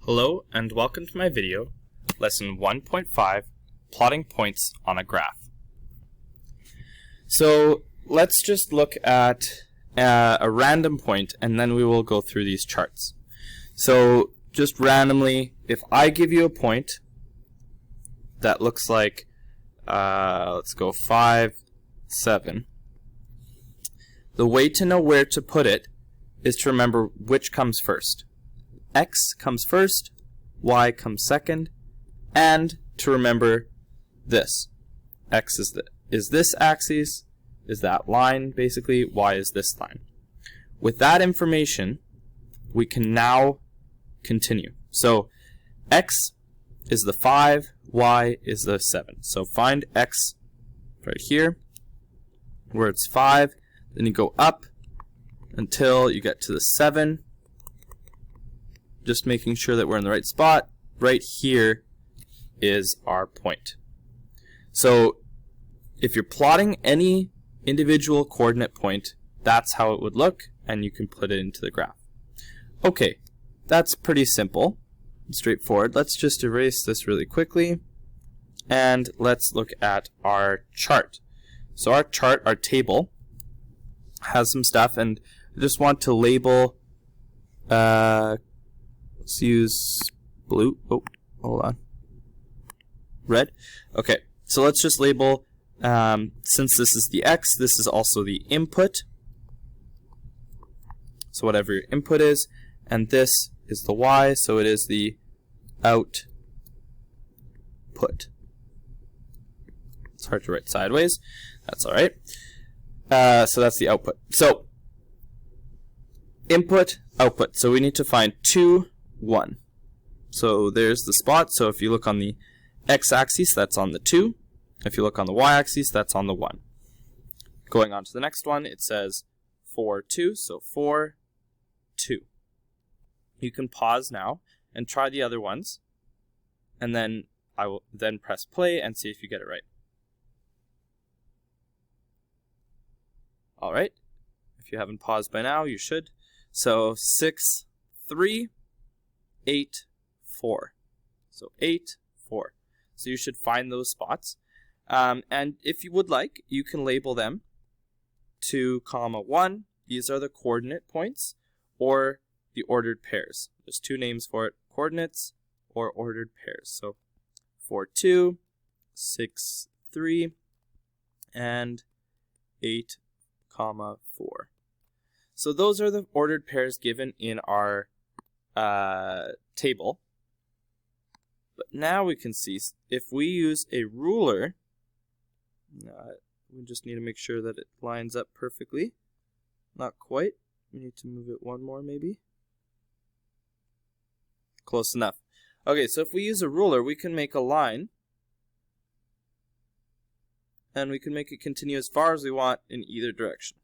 Hello and welcome to my video, lesson 1.5, plotting points on a graph. So let's just look at a random point and then we will go through these charts. So just randomly, if I give you a point that looks like, let's go 5, 7, the way to know where to put it is to remember which comes first. X comes first, Y comes second, and to remember this. X is this axis, is that line basically, Y is this line. With that information, we can now continue. So X is the 5, Y is the 7. So find X right here, where it's 5, then you go up until you get to the 7. Just making sure that we're in the right spot. Right here is our point. So if you're plotting any individual coordinate point, that's how it would look, and you can put it into the graph. Okay, that's pretty simple and straightforward. Let's just erase this really quickly, and let's look at our chart. So our chart, our table, has some stuff, and I just want to label let's use blue. Oh, hold on. Red. Okay, so let's just label, since this is the X, this is also the input. So whatever your input is, and this is the Y, so it is the output. It's hard to write sideways. That's all right. So that's the output. So input, output. So we need to find 2, 1. So there's the spot. So if you look on the x-axis, that's on the 2. If you look on the y-axis, that's on the 1. Going on to the next one, it says 4, 2. So 4, 2. You can pause now and try the other ones, and then I will then press play and see if you get it right. All right. If you haven't paused by now, you should. So 6, 3, 8, 4. So 8, 4. So you should find those spots. And if you would like, you can label them 2, 1. These are the coordinate points, or the ordered pairs. There's two names for it, coordinates or ordered pairs. So 4, 2, 6, 3, and 8, 4. So those are the ordered pairs given in our table. But now we can see if we use a ruler, we just need to make sure that it lines up perfectly. Not quite. We need to move it one more maybe. Close enough. Okay, so if we use a ruler, we can make a line, and we can make it continue as far as we want in either direction.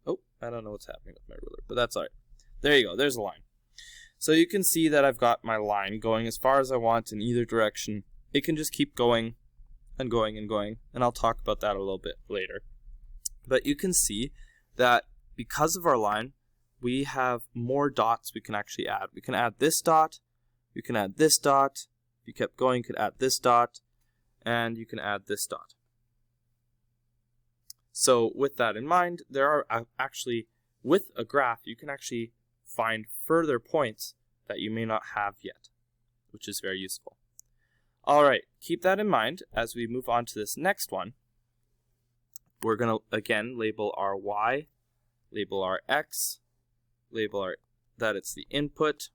Oh, I don't know what's happening with my ruler, but that's all right. There you go. There's a line. So you can see that I've got my line going as far as I want in either direction. It can just keep going and going and going, and I'll talk about that a little bit later. But you can see that because of our line, we have more dots we can actually add. We can add this dot, you can add this dot, if you kept going, you could add this dot, and you can add this dot. So with that in mind, there are actually, with a graph, you can actually find further points that you may not have yet, which is very useful. All right, keep that in mind as we move on to this next one. We're going to, again, label our Y, label our X, label our that it's the input.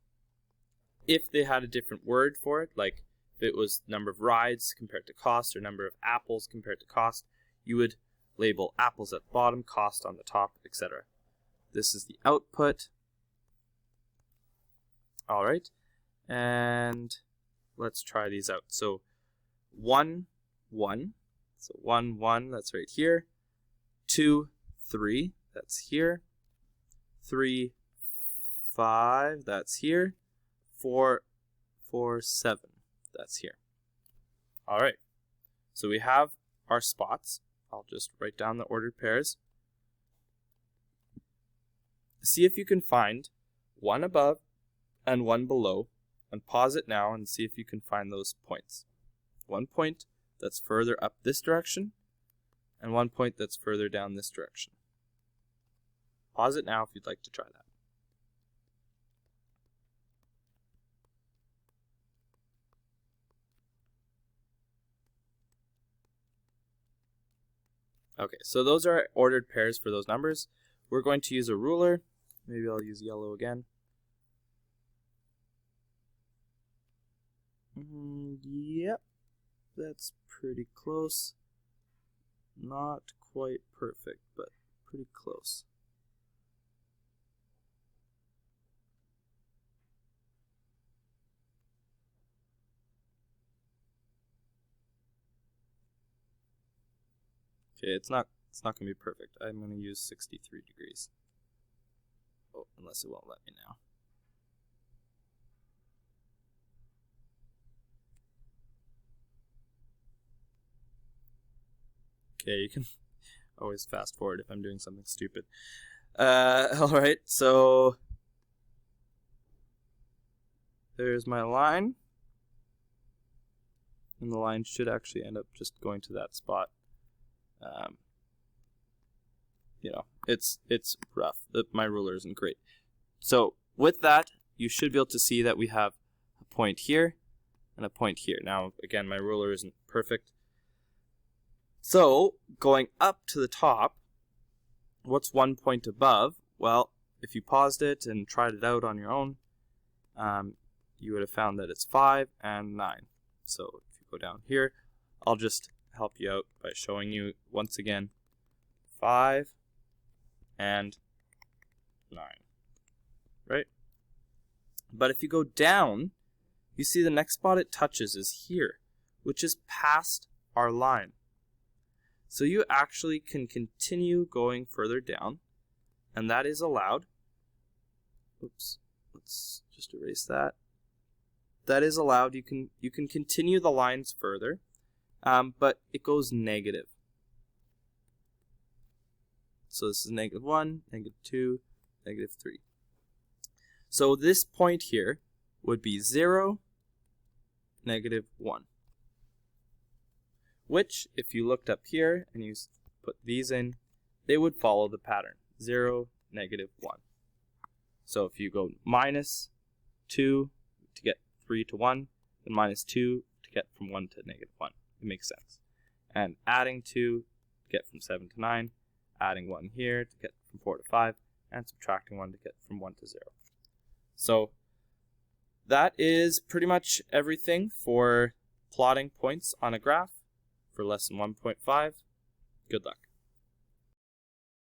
If they had a different word for it, like if it was number of rides compared to cost or number of apples compared to cost, you would label apples at the bottom, cost on the top, etc. This is the output. All right, and let's try these out. So 1, 1. So 1, 1, that's right here. 2, 3, that's here. 3, 5, that's here. 4, 4, 7, that's here. All right, so we have our spots. I'll just write down the ordered pairs. see if you can find one above and one below, and pause it now and see if you can find those points. One point that's further up this direction, and one point that's further down this direction. Pause it now if you'd like to try that. Okay, so those are ordered pairs for those numbers. We're going to use a ruler. Maybe I'll use yellow again. Yep, that's pretty close. Not quite perfect, but pretty close. Okay, it's not going to be perfect. I'm going to use 63 degrees. Oh, unless it won't let me now. Okay, you can always fast forward if I'm doing something stupid. Alright, so there's my line. And the line should actually end up just going to that spot. You know, it's rough. My ruler isn't great. So with that, you should be able to see that we have a point here and a point here. Now, again, my ruler isn't perfect. So going up to the top, what's one point above? Well, if you paused it and tried it out on your own, you would have found that it's 5 and 9. So if you go down here, I'll just help you out by showing you once again 5 and 9, right? But if you go down, you see the next spot it touches is here, which is past our line. So you actually can continue going further down, and that is allowed. Oops, let's just erase that. That is allowed. You can continue the lines further, but it goes negative. So this is -1, -2, -3. So this point here would be 0, -1. Which, if you looked up here and you put these in, they would follow the pattern, 0, -1. So if you go -2 to get 3 to 1, and -2 to get from 1 to -1. It makes sense. And adding 2 to get from 7 to 9, adding 1 here to get from 4 to 5, and subtracting 1 to get from 1 to 0. So that is pretty much everything for plotting points on a graph for lesson 1.5. Good luck.